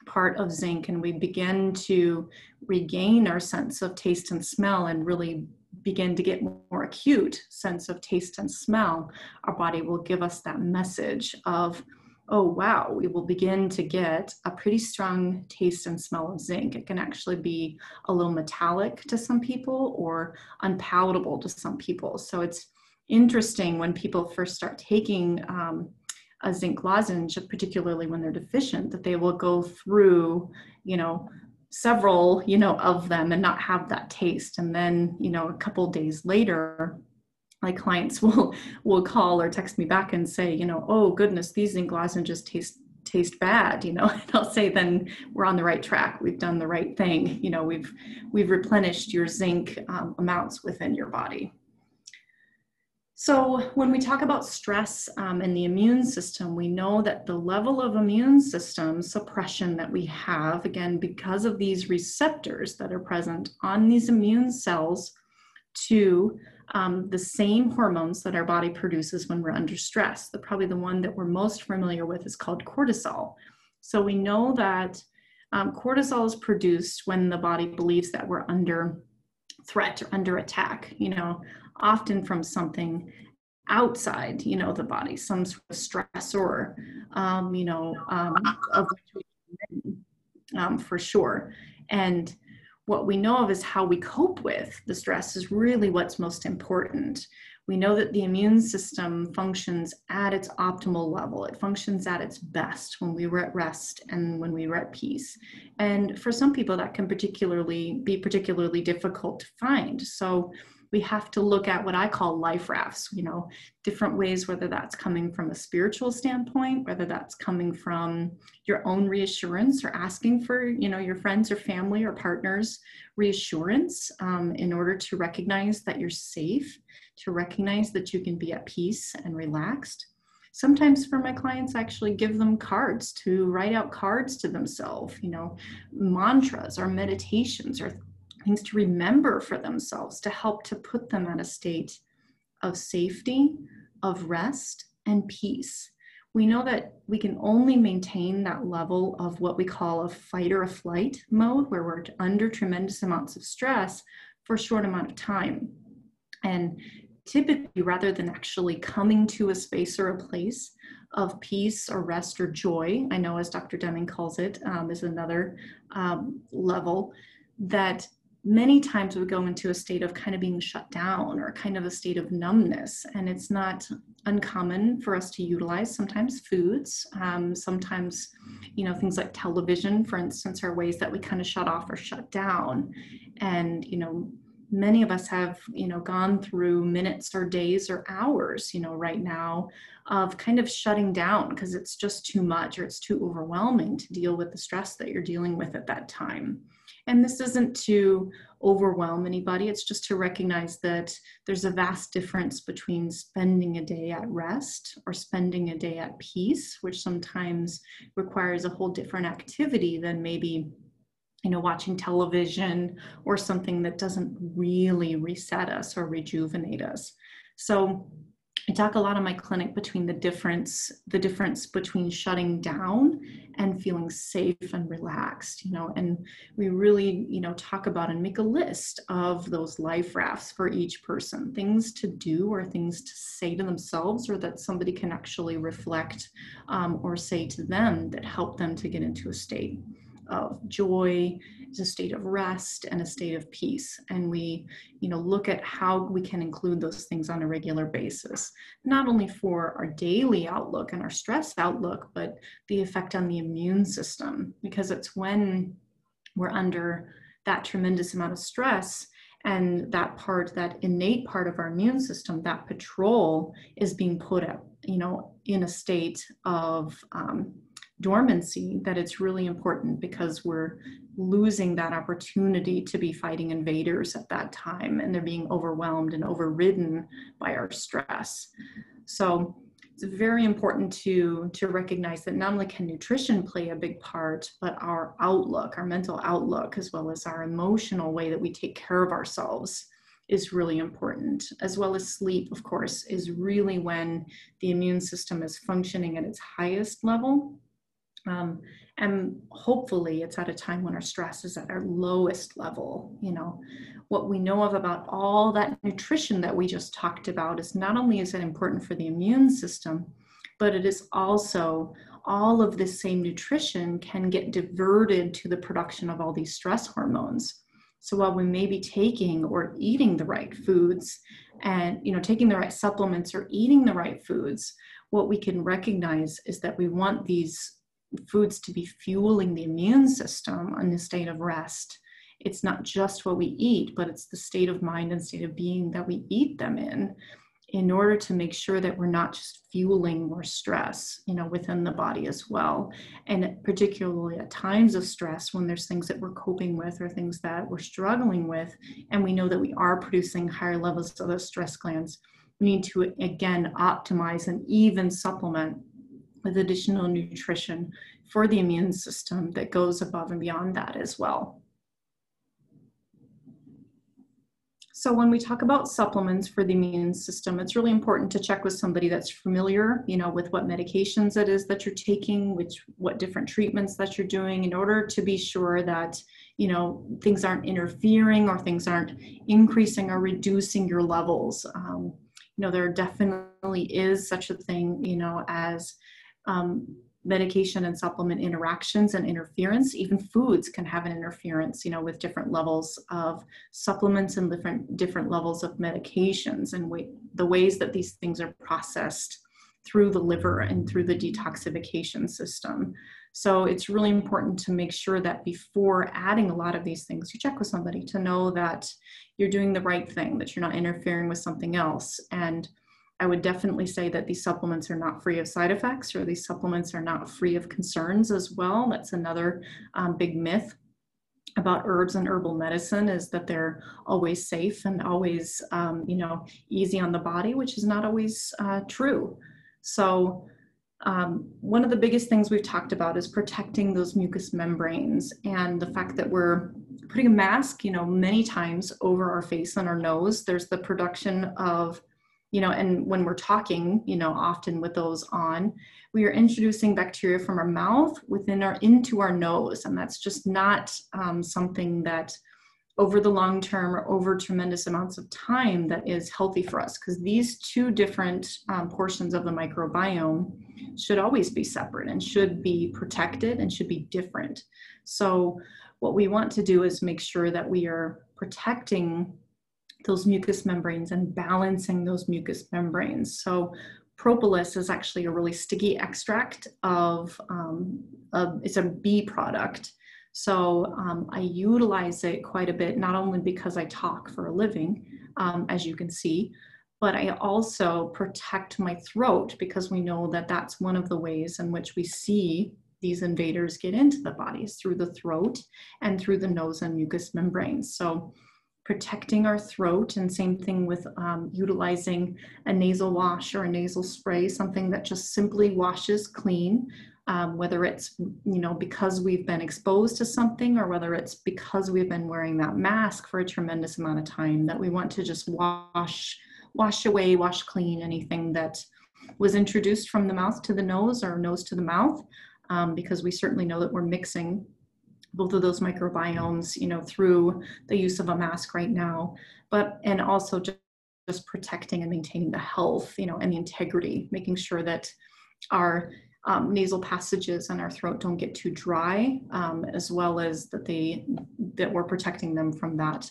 part of zinc, and we begin to regain our sense of taste and smell and really begin to get more acute sense of taste and smell, our body will give us that message of, oh wow, we will begin to get a pretty strong taste and smell of zinc. It can actually be a little metallic to some people or unpalatable to some people. So it's interesting when people first start taking a zinc lozenge, particularly when they're deficient, that they will go through, several, of them and not have that taste. And then, a couple days later, my clients will call or text me back and say, oh goodness, these zinc lozenges taste bad, and I'll say, then we're on the right track. We've done the right thing. We've replenished your zinc amounts within your body. So when we talk about stress and the immune system, we know that the level of immune system suppression that we have, again, because of these receptors that are present on these immune cells to the same hormones that our body produces when we're under stress. Probably the one that we're most familiar with is called cortisol. So we know that cortisol is produced when the body believes that we're under threat or under attack, often from something outside, the body, some sort of stressor, of which we for sure. And what we know of is how we cope with the stress is really what's most important. We know that the immune system functions at its optimal level. It functions at its best when we were at rest and when we were at peace. And for some people, that can be particularly difficult to find. So we have to look at what I call life rafts, different ways, whether that's coming from a spiritual standpoint, whether that's coming from your own reassurance or asking for, your friends or family or partners reassurance in order to recognize that you're safe, to recognize that you can be at peace and relaxed. Sometimes for my clients, I actually give them cards to write out cards to themselves, mantras or meditations or things to remember for themselves to help to put them at a state of safety, of rest, and peace. We know that we can only maintain that level of what we call a fight or a flight mode, where we're under tremendous amounts of stress for a short amount of time. And typically, rather than actually coming to a space or a place of peace or rest or joy, I know as Dr. Deming calls it, is another level, that many times we go into a state of kind of being shut down or kind of a state of numbness. And it's not uncommon for us to utilize sometimes foods, sometimes, things like television, for instance, are ways that we kind of shut off or shut down. And, many of us have, gone through minutes or days or hours, right now of kind of shutting down because it's just too much or it's too overwhelming to deal with the stress that you're dealing with at that time. And this isn't to overwhelm anybody. It's just to recognize that there's a vast difference between spending a day at rest or spending a day at peace, which sometimes requires a whole different activity than maybe, watching television or something that doesn't really reset us or rejuvenate us. So I talk a lot in my clinic between the difference between shutting down and feeling safe and relaxed, and we really, talk about and make a list of those life rafts for each person, things to do or things to say to themselves or that somebody can actually reflect or say to them that help them to get into a state of joy, is a state of rest, and a state of peace. And we, look at how we can include those things on a regular basis, not only for our daily outlook and our stress outlook, but the effect on the immune system, because it's when we're under that tremendous amount of stress and that innate part of our immune system, that patrol, is being put up, in a state of dormancy, that it's really important, because we're losing that opportunity to be fighting invaders at that time, and they're being overwhelmed and overridden by our stress. So it's very important to recognize that not only can nutrition play a big part, but our outlook, our mental outlook, as well as our emotional way that we take care of ourselves, is really important, as well as sleep, of course, is really when the immune system is functioning at its highest level. And hopefully it's at a time when our stress is at our lowest level. What we know of about all that nutrition that we just talked about is not only is it important for the immune system, but it is also, all of this same nutrition can get diverted to the production of all these stress hormones. So while we may be taking or eating the right foods and, taking the right supplements or eating the right foods, what we can recognize is that we want these foods to be fueling the immune system in a state of rest. It's not just what we eat, but it's the state of mind and state of being that we eat them in order to make sure that we're not just fueling more stress, within the body as well. And particularly at times of stress, when there's things that we're coping with or things that we're struggling with, and we know that we are producing higher levels of those stress glands, we need to, again, optimize and even supplement with additional nutrition for the immune system that goes above and beyond that as well. So when we talk about supplements for the immune system, it's really important to check with somebody that's familiar, with what medications it is that you're taking, what different treatments that you're doing, in order to be sure that, things aren't interfering or things aren't increasing or reducing your levels. There definitely is such a thing, as medication and supplement interactions and interference. Even foods can have an interference, with different levels of supplements and different levels of medications, and the ways that these things are processed through the liver and through the detoxification system. So it's really important to make sure that before adding a lot of these things, you check with somebody to know that you're doing the right thing, that you're not interfering with something else. And I would definitely say that these supplements are not free of side effects, or these supplements are not free of concerns as well. That's another big myth about herbs and herbal medicine, is that they're always safe and always, easy on the body, which is not always true. So one of the biggest things we've talked about is protecting those mucous membranes, and the fact that we're putting a mask, many times over our face and our nose. There's the production of, and when we're talking, often with those on, we are introducing bacteria from our mouth into our nose. And that's just not something that over the long term or over tremendous amounts of time that is healthy for us, because these two different portions of the microbiome should always be separate and should be protected and should be different. So what we want to do is make sure that we are protecting those mucous membranes and balancing those mucous membranes. So propolis is actually a really sticky extract it's a bee product. So I utilize it quite a bit, not only because I talk for a living, as you can see, but I also protect my throat, because we know that that's one of the ways in which we see these invaders get into the bodies, through the throat and through the nose and mucous membranes. So protecting our throat, and same thing with utilizing a nasal wash or a nasal spray, something that just simply washes clean, whether it's, because we've been exposed to something, or whether it's because we've been wearing that mask for a tremendous amount of time, that we want to just wash clean anything that was introduced from the mouth to the nose, or nose to the mouth, because we certainly know that we're mixing both of those microbiomes, through the use of a mask right now, and also just protecting and maintaining the health, and the integrity, making sure that our nasal passages in our throat don't get too dry, as well as that we're protecting them from that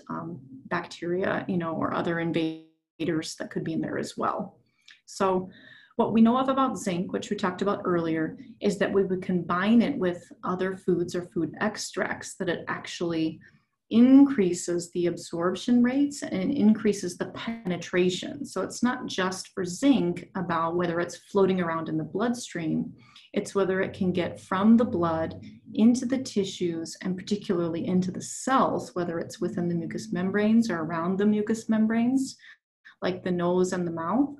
bacteria, or other invaders that could be in there as well. So what we know about zinc, which we talked about earlier, is that we would combine it with other foods or food extracts, that it actually increases the absorption rates and increases the penetration. So it's not just for zinc about whether it's floating around in the bloodstream, it's whether it can get from the blood into the tissues and particularly into the cells, whether it's within the mucous membranes or around the mucous membranes, like the nose and the mouth,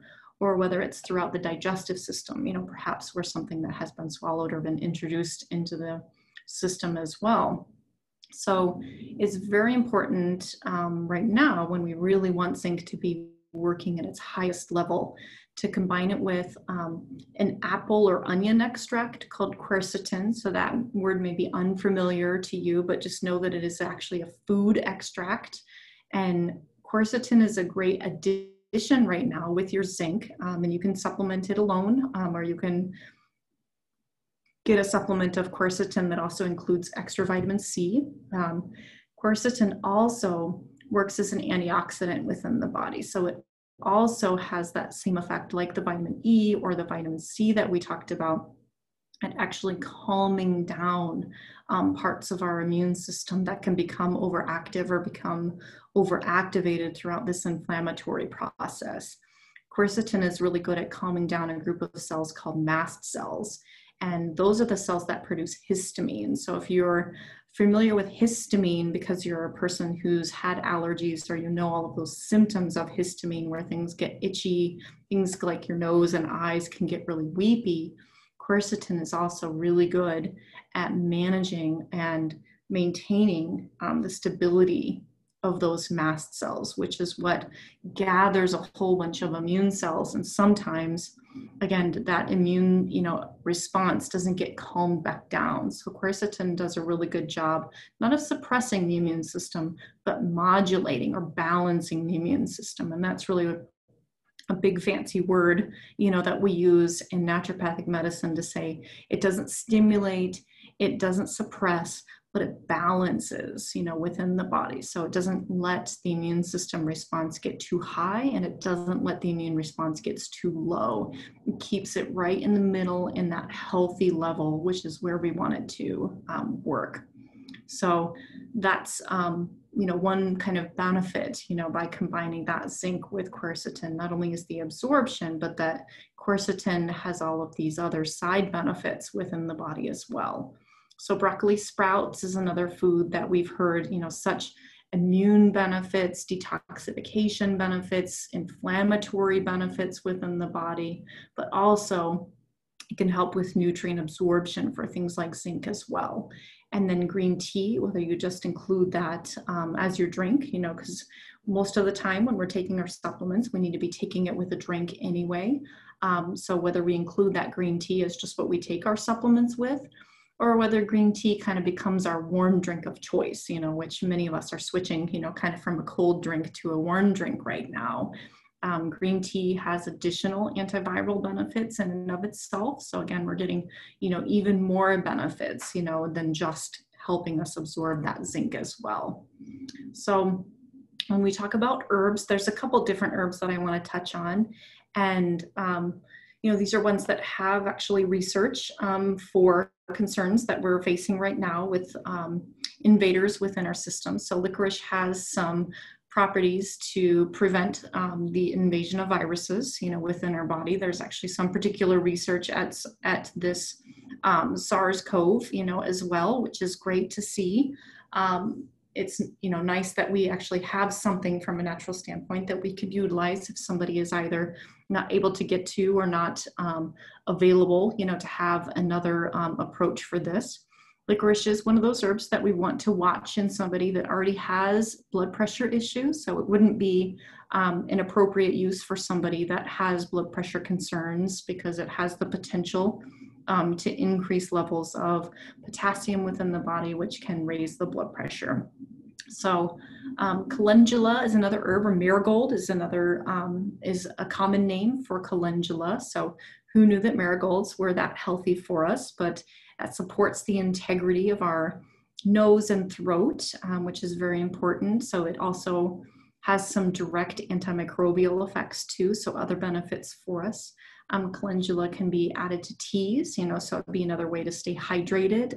or whether it's throughout the digestive system, perhaps where something that has been swallowed or been introduced into the system as well. So it's very important right now, when we really want zinc to be working at its highest level, to combine it with an apple or onion extract called quercetin. So that word may be unfamiliar to you, but just know that it is actually a food extract. And quercetin is a great addition right now with your zinc, and you can supplement it alone, or you can get a supplement of quercetin that also includes extra vitamin C. Quercetin also works as an antioxidant within the body. So it also has that same effect like the vitamin E or the vitamin C that we talked about, at actually calming down parts of our immune system that can become overactive or become overactivated throughout this inflammatory process. Quercetin is really good at calming down a group of cells called mast cells. And those are the cells that produce histamine. So if you're familiar with histamine because you're a person who's had allergies, or all of those symptoms of histamine where things get itchy, things like your nose and eyes can get really weepy, quercetin is also really good at managing and maintaining the stability of those mast cells, which is what gathers a whole bunch of immune cells. And sometimes, again, that immune, response doesn't get calmed back down. So quercetin does a really good job, not of suppressing the immune system, but modulating or balancing the immune system. And that's really a big fancy word, that we use in naturopathic medicine to say it doesn't stimulate, it doesn't suppress, but it balances, within the body. So it doesn't let the immune system response get too high, and it doesn't let the immune response get too low. It keeps it right in the middle in that healthy level, which is where we want it to work. So that's, one kind of benefit, by combining that zinc with quercetin. Not only is the absorption, but that quercetin has all of these other side benefits within the body as well. So broccoli sprouts is another food that we've heard, such immune benefits, detoxification benefits, inflammatory benefits within the body, but also it can help with nutrient absorption for things like zinc as well. And then green tea, whether you just include that as your drink, because most of the time when we're taking our supplements, we need to be taking it with a drink anyway. So whether we include that green tea as just what we take our supplements with, or whether green tea kind of becomes our warm drink of choice, which many of us are switching, kind of from a cold drink to a warm drink right now. Green tea has additional antiviral benefits in and of itself. So again, we're getting, even more benefits, than just helping us absorb that zinc as well. So when we talk about herbs, there's a couple different herbs that I want to touch on. And, these are ones that have actually research for concerns that we're facing right now with invaders within our system. So licorice has some properties to prevent the invasion of viruses, within our body. There's actually some particular research at this SARS-CoV, as well, which is great to see. It's, nice that we actually have something from a natural standpoint that we could utilize if somebody is either not able to get to or not available, to have another approach for this. Licorice is one of those herbs that we want to watch in somebody that already has blood pressure issues. So it wouldn't be an appropriate use for somebody that has blood pressure concerns, because it has the potential to increase levels of potassium within the body, which can raise the blood pressure. So calendula is another herb, or marigold is another, is a common name for calendula. So who knew that marigolds were that healthy for us? But that supports the integrity of our nose and throat, which is very important. So it also has some direct antimicrobial effects too, so other benefits for us. Calendula can be added to teas, so it'd be another way to stay hydrated.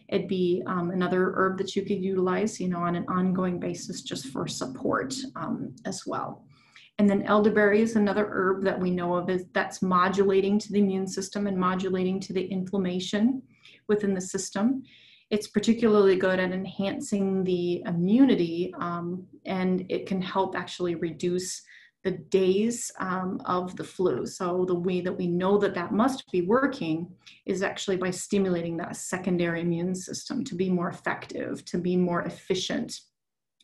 It'd be another herb that you could utilize, on an ongoing basis just for support as well. And then elderberry is another herb that we know of that's modulating to the immune system and modulating to the inflammation within the system. It's particularly good at enhancing the immunity, and it can help actually reduce the days of the flu. So the way that we know that that must be working is actually by stimulating that secondary immune system to be more effective, to be more efficient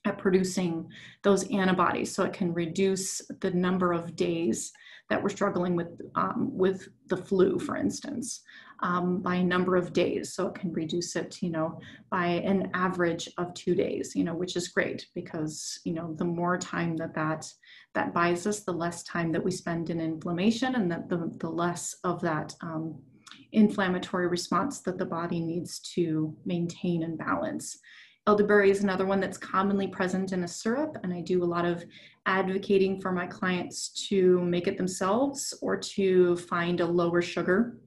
at producing those antibodies, so it can reduce the number of days that we're struggling with the flu, for instance, by a number of days. So it can reduce it, by an average of 2 days, which is great, because, the more time that buys us, the less time that we spend in inflammation, and that the less of that inflammatory response that the body needs to maintain and balance. Elderberry is another one that's commonly present in a syrup, and I do a lot of advocating for my clients to make it themselves or to find a lower sugar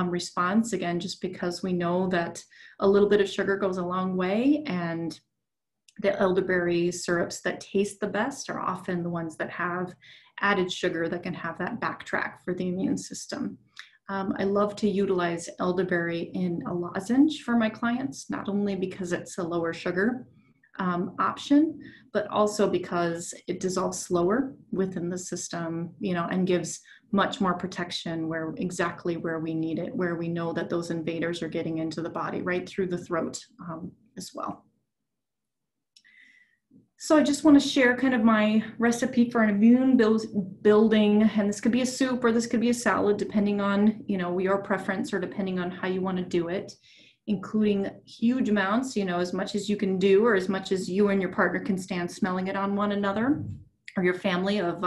response, again, just because we know that a little bit of sugar goes a long way, and the elderberry syrups that taste the best are often the ones that have added sugar that can have that backtrack for the immune system. I love to utilize elderberry in a lozenge for my clients, not only because it's a lower sugar option, but also because it dissolves slower within the system, and gives much more protection exactly where we need it, where we know that those invaders are getting into the body, right through the throat as well. So I just want to share kind of my recipe for an immune building, and this could be a soup or this could be a salad, depending on, your preference, or depending on how you want to do it, including huge amounts, as much as you can do, or as much as you and your partner can stand smelling it on one another, or your family, of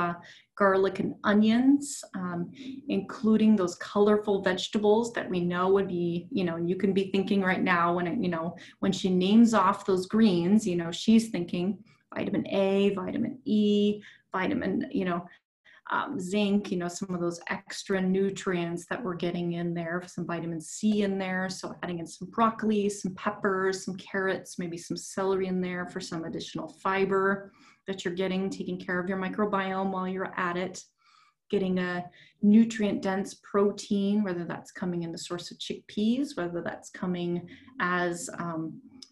garlic and onions, including those colorful vegetables that we know would be, you can be thinking right now when she names off those greens, she's thinking vitamin A, vitamin E, vitamin, zinc, some of those extra nutrients that we're getting in there, some vitamin C in there. So adding in some broccoli, some peppers, some carrots, maybe some celery in there for some additional fiber that you're getting, taking care of your microbiome while you're at it. Getting a nutrient-dense protein, whether that's coming in the source of chickpeas, whether that's coming as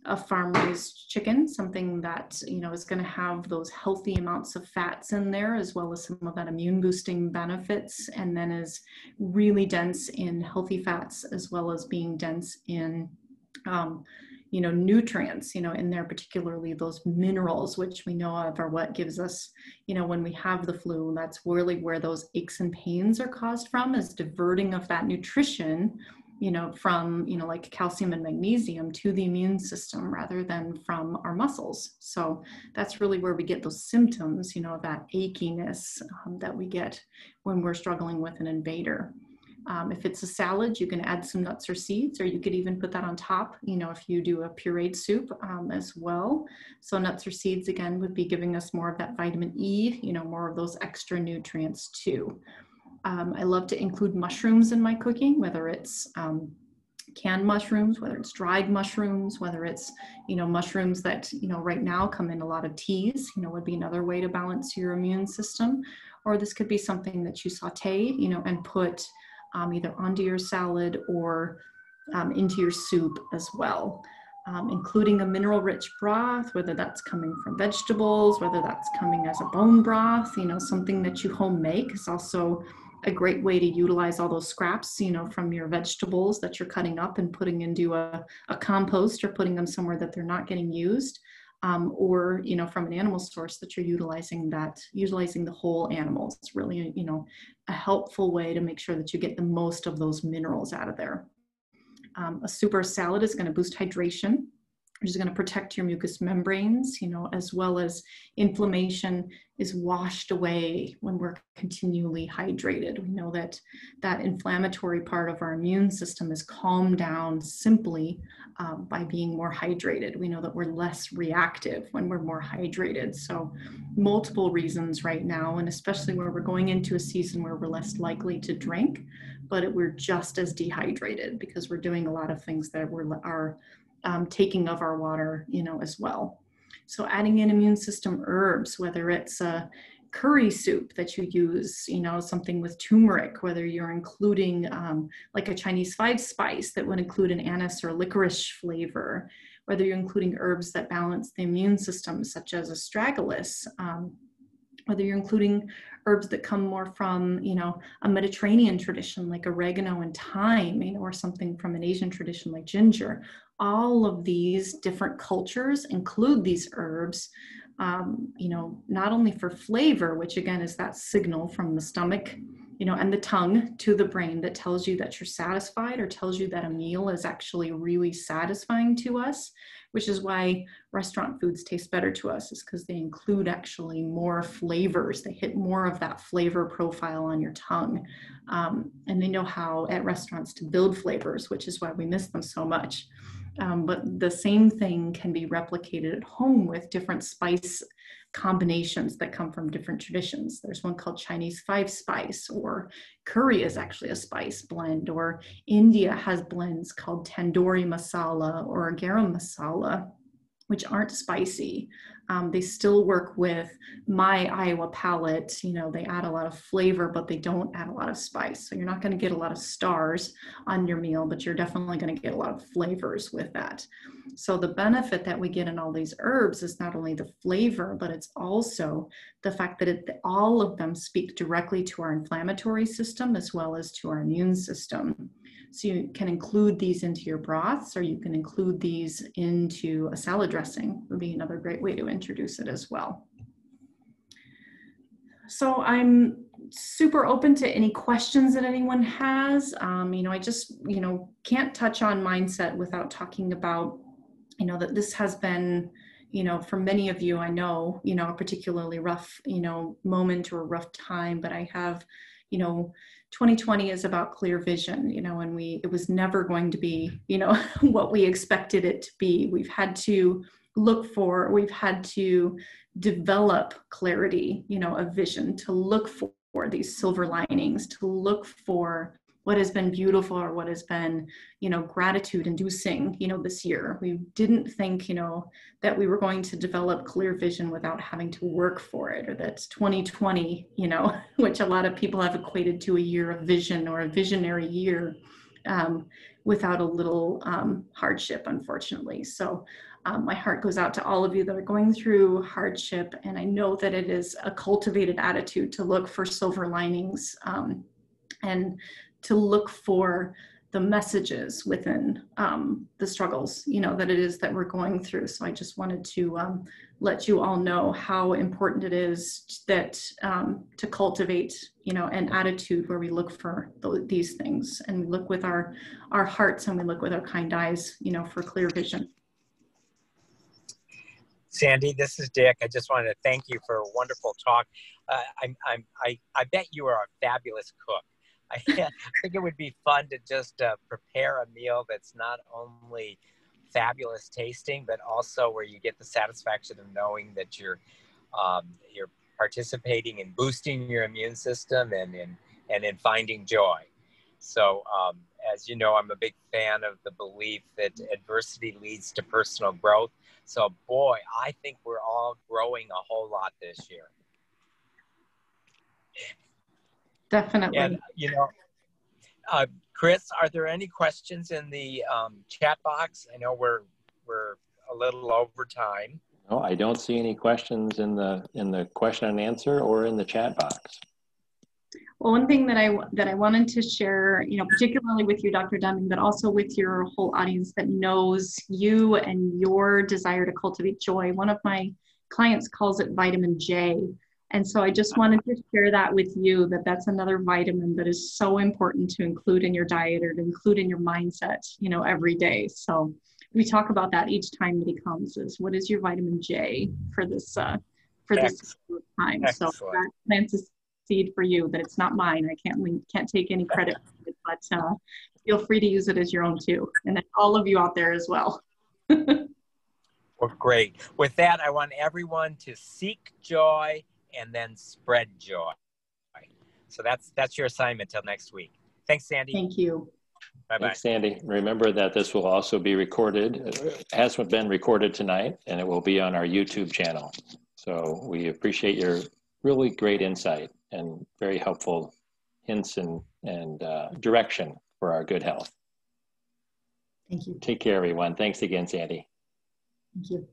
a farm-raised chicken, something that is going to have those healthy amounts of fats in there, as well as some of that immune-boosting benefits, and then is really dense in healthy fats, as well as being dense in nutrients, in there, particularly those minerals, which we know of are what gives us, when we have the flu. That's really where those aches and pains are caused from, is diverting of that nutrition, from, like calcium and magnesium to the immune system rather than from our muscles. So that's really where we get those symptoms, that achiness that we get when we're struggling with an invader. If it's a salad, you can add some nuts or seeds, or you could even put that on top, if you do a pureed soup as well. So nuts or seeds, again, would be giving us more of that vitamin E, more of those extra nutrients too. I love to include mushrooms in my cooking, whether it's canned mushrooms, whether it's dried mushrooms, whether it's, mushrooms that, right now come in a lot of teas, would be another way to balance your immune system. Or this could be something that you saute, and put either onto your salad or into your soup as well. Including a mineral-rich broth, whether that's coming from vegetables, whether that's coming as a bone broth, something that you home make is also a great way to utilize all those scraps, from your vegetables that you're cutting up and putting into a compost, or putting them somewhere that they're not getting used, or, from an animal source that you're utilizing the whole animals. It's really, a helpful way to make sure that you get the most of those minerals out of there. A soup or salad is going to boost hydration. which is going to protect your mucous membranes, as well as inflammation is washed away when we're continually hydrated. We know that that inflammatory part of our immune system is calmed down simply by being more hydrated. We know that we're less reactive when we're more hydrated. So multiple reasons right now, and especially where we're going into a season where we're less likely to drink, but we're just as dehydrated because we're doing a lot of things that are taking of our water, as well. So adding in immune system herbs, whether it's a curry soup that you use, something with turmeric, whether you're including like a Chinese 5-spice that would include an anise or licorice flavor, whether you're including herbs that balance the immune system, such as astragalus, whether you're including herbs that come more from, a Mediterranean tradition like oregano and thyme, or something from an Asian tradition like ginger. All of these different cultures include these herbs, not only for flavor, which again is that signal from the stomach, and the tongue to the brain that tells you that you're satisfied or tells you that a meal is actually really satisfying to us, which is why restaurant foods taste better to us, is because they include actually more flavors. They hit more of that flavor profile on your tongue. And they know how at restaurants to build flavors, which is why we miss them so much. But the same thing can be replicated at home with different spice combinations that come from different traditions. There's one called Chinese 5-spice, or curry is actually a spice blend, or India has blends called tandoori masala or garam masala, which aren't spicy. They still work with my Iowa palate. They add a lot of flavor, but they don't add a lot of spice. So you're not going to get a lot of stars on your meal, but you're definitely going to get a lot of flavors with that. So the benefit that we get in all these herbs is not only the flavor, but it's also the fact that all of them speak directly to our inflammatory system as well as to our immune system. So you can include these into your broths, or you can include these into a salad dressing, would be another great way to introduce it as well. So I'm super open to any questions that anyone has. I just, can't touch on mindset without talking about, that this has been, for many of you, I know, a particularly rough, moment or a rough time, but I have, 2020 is about clear vision, and it was never going to be, what we expected it to be. We've had to develop clarity, of vision, to look for these silver linings, to look for what has been beautiful or what has been, gratitude inducing, this year. We didn't think, that we were going to develop clear vision without having to work for it, or that 2020, which a lot of people have equated to a year of vision or a visionary year, without a little hardship, unfortunately. So my heart goes out to all of you that are going through hardship. And I know that it is a cultivated attitude to look for silver linings, and to look for the messages within the struggles, that it is that we're going through. So I just wanted to let you all know how important it is that to cultivate, an attitude where we look for these things, and we look with our hearts, and we look with our kind eyes, for clear vision. Sandy, this is Dick. I just wanted to thank you for a wonderful talk. I bet you are a fabulous cook. I think it would be fun to just prepare a meal that's not only fabulous tasting, but also where you get the satisfaction of knowing that you're participating in boosting your immune system and in finding joy. So as you know, I'm a big fan of the belief that adversity leads to personal growth. So boy, I think we're all growing a whole lot this year. Definitely. And, Chris, are there any questions in the chat box? I know we're a little over time. No, I don't see any questions in the question and answer or in the chat box. Well, one thing that I wanted to share, particularly with you, Dr. Deming, but also with your whole audience that knows you and your desire to cultivate joy. One of my clients calls it vitamin J. And so I just wanted to share that with you, that's another vitamin that is so important to include in your diet or to include in your mindset, every day. So we talk about that each time that he comes, is what is your vitamin J for this time. Excellent. So that plants a seed for you, that it's not mine. I can't take any credit for it, but feel free to use it as your own too. And then all of you out there as well. Well, great. With that, I want everyone to seek joy and then spread joy. So that's your assignment till next week. Thanks, Sandy. Thank you. Bye-bye. Thanks, Sandy. Remember that this will also be recorded. It has been recorded tonight, and it will be on our YouTube channel. So we appreciate your really great insight and very helpful hints and direction for our good health. Thank you. Take care, everyone. Thanks again, Sandy. Thank you.